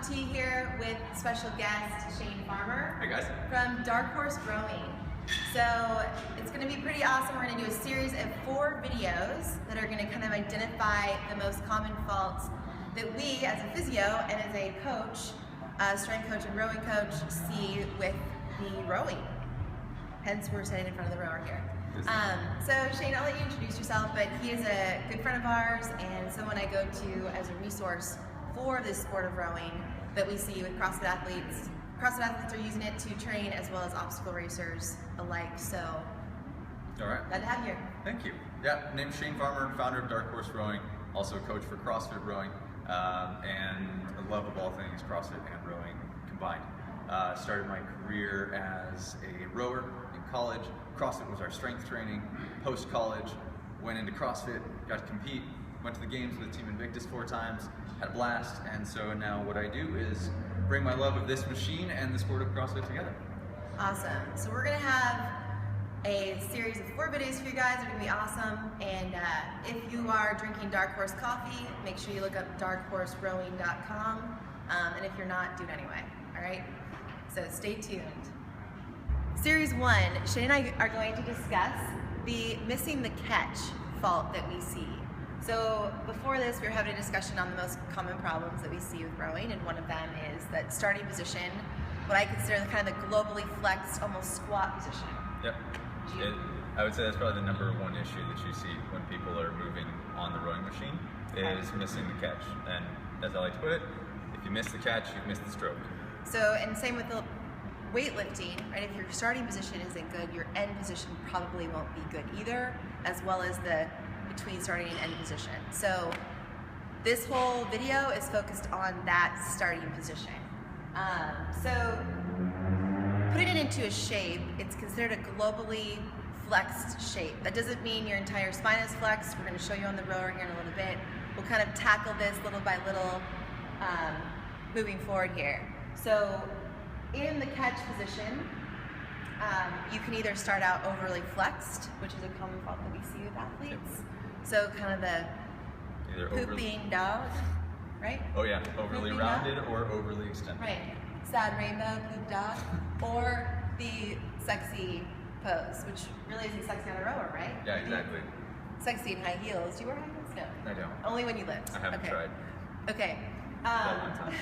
T here with special guest Shane Farmer. Hey guys. From Darkhorse Rowing. So it's going to be pretty awesome. We're going to do a series of 4 videos that are going to kind of identify the most common faults that we as a physio and as a coach, strength coach and rowing coach, see with the rowing. Hence we're sitting in front of the rower here. So Shane, I'll let you introduce yourself, but he is a good friend of ours and someone I go to as a resource for this sport of rowing that we see with CrossFit athletes. CrossFit athletes are using it to train as well as obstacle racers alike, so all right. Glad to have you here. Thank you. Yeah, name's Shane Farmer, founder of Darkhorse Rowing, also a coach for CrossFit Rowing, and a love of all things CrossFit and rowing combined. Started my career as a rower in college. CrossFit was our strength training. Post-college, went into CrossFit, got to compete, went to the games with Team Invictus 4 times, had a blast, and so now what I do is bring my love of this machine and the sport of CrossFit together. Awesome. So we're going to have a series of 4 videos for you guys. They're going to be awesome, and if you are drinking Darkhorse coffee, make sure you look up darkhorserowing.com, and if you're not, do it anyway, alright? So stay tuned. Series 1, Shane and I are going to discuss the missing the catch fault that we see. So before this, we were having a discussion on the most common problems that we see with rowing, and one of them is that starting position, what I consider the kind of the globally flexed, almost squat position. Yep. I would say that's probably the #1 issue that you see when people are moving on the rowing machine, is missing the catch. And as I like to put it, if you miss the catch, you've missed the stroke. So, and same with the weightlifting, right? If your starting position isn't good, your end position probably won't be good either, as well as the between starting and end position. So this whole video is focused on that starting position. So putting it into a shape, it's considered a globally flexed shape. That doesn't mean your entire spine is flexed. We're going to show you on the rower here in a little bit. We'll kind of tackle this little by little moving forward here. So in the catch position, you can either start out overly flexed, which is a common fault that we see with athletes. So kind of the pooping dog, right? Oh yeah, overly rounded or overly extended. Right, sad rainbow, poop dog, or the sexy pose, which really isn't sexy on a rower, right? Yeah, exactly. Sexy in high heels. Do you wear high heels? No. I don't. Only when you lift. I haven't tried. Okay. That one time,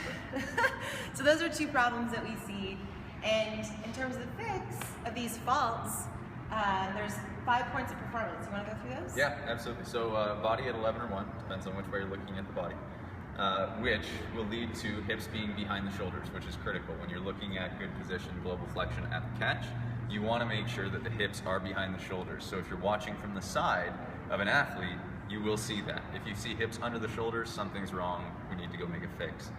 so those are 2 problems that we see, and in terms of the fix of these faults, there's 5 points of performance. You want to go through those? Yeah, absolutely. So body at 11 or 1, depends on which way you're looking at the body, which will lead to hips being behind the shoulders, which is critical. When you're looking at good position, global flexion at the catch, you want to make sure that the hips are behind the shoulders. So if you're watching from the side of an athlete, you will see that. If you see hips under the shoulders, something's wrong. We need to go make a fix.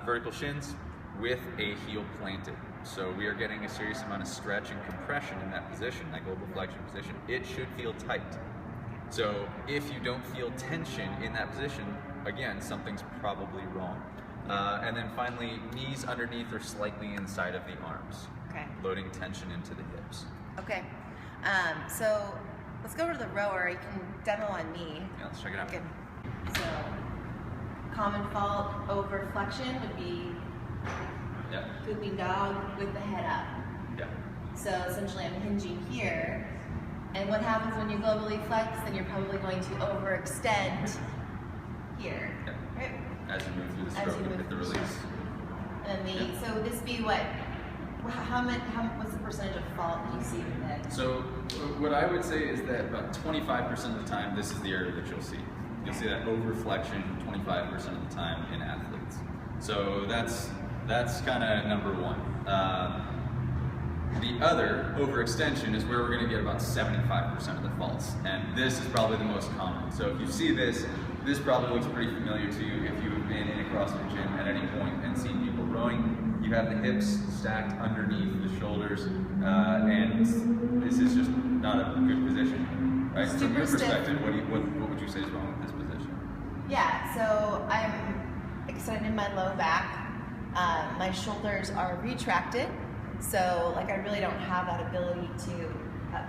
Vertical shins with a heel planted. So we are getting a serious amount of stretch and compression in that position, that global flexion position. It should feel tight. So if you don't feel tension in that position, again, something's probably wrong. And then finally, knees underneath or slightly inside of the arms. Okay. Loading tension into the hips. Okay. So let's go over to the rower. You can demo on me. Yeah, let's check it out. Good. So common fault over flexion would be pooping dog with the head up. Yeah. So essentially I'm hinging here, and what happens when you globally flex, then you're probably going to overextend here. Yeah. Right? As you move through the stroke and hit the release. And so would this be what? What's the percentage of fault that you see with it? So what I would say is that about 25% of the time, this is the area that you'll see. You'll see that overflexion 25% of the time in athletes. So that's kind of #1. The other, overextension, is where we're going to get about 75% of the faults. And this is probably the most common. So if you see this probably looks pretty familiar to you if you've been in a CrossFit gym at any point and seen people rowing. You have the hips stacked underneath the shoulders, and this is just not a good position, right? From your perspective, what would you say is wrong with this position? Yeah, so I'm extended my low back. My shoulders are retracted, so like I really don't have that ability to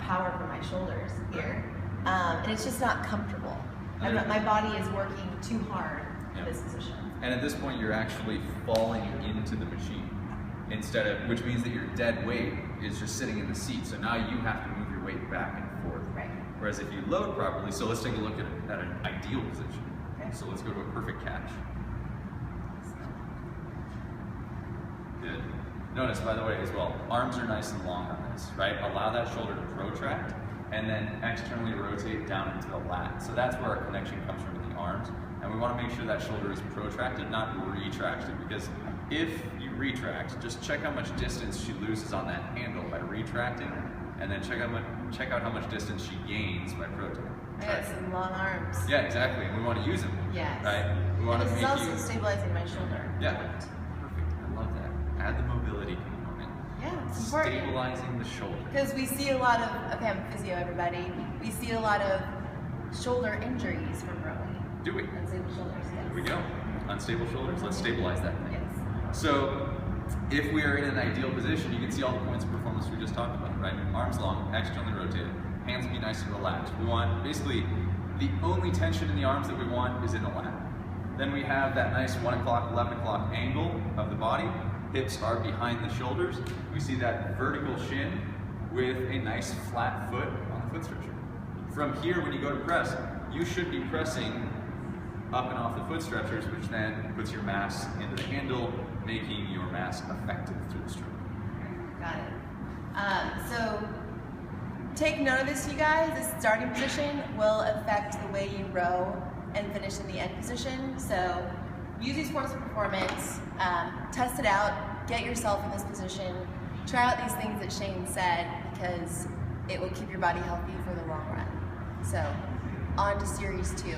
power from my shoulders here, and it's just not comfortable. My body is working too hard Yeah. this position. And at this point, you're actually falling into the machine instead of, which means that your dead weight is just sitting in the seat. So now you have to move your weight back and forth. Right. Whereas if you load properly, so let's take a look at an ideal position. Okay. So let's go to a perfect catch. Good. Notice, by the way, as well, arms are nice and long on this, right? Allow that shoulder to protract and then externally rotate down into the lat. So that's where our connection comes from in the arms. And we want to make sure that shoulder is protracted, not retracted, because if you retract, just check how much distance she loses on that handle by retracting, and then check out how much distance she gains by protracting. I got some long arms. Yeah, exactly. And we want to use them. Yes. Right? We want to This make is also you. stabilizing my shoulder. Yeah. Perfect. I love that. Add the mobility component. Yeah, it's important. Stabilizing the shoulder. Because we see a lot of, okay, I'm physio, everybody. We see a lot of shoulder injuries from rowing. Do we? Unstable shoulders, yes. Here we go. Unstable shoulders. Let's stabilize that thing. Yes. So, if we are in an ideal position, you can see all the points of performance we just talked about, right? Arms long, externally rotated, hands be nice and relaxed. We want, basically, the only tension in the arms that we want is in the lat. Then we have that nice 1 o'clock, 11 o'clock angle of the body. Hips are behind the shoulders. We see that vertical shin with a nice flat foot on the foot stretcher. From here, when you go to press, you should be pressing up and off the foot stretchers, which then puts your mass into the handle, making your mass effective through the stroke. Got it. So take note of this, you guys. This starting position will affect the way you row and finish in the end position. So use these forms of performance, test it out, get yourself in this position, try out these things that Shane said, because it will keep your body healthy for the long run. So on to series 2.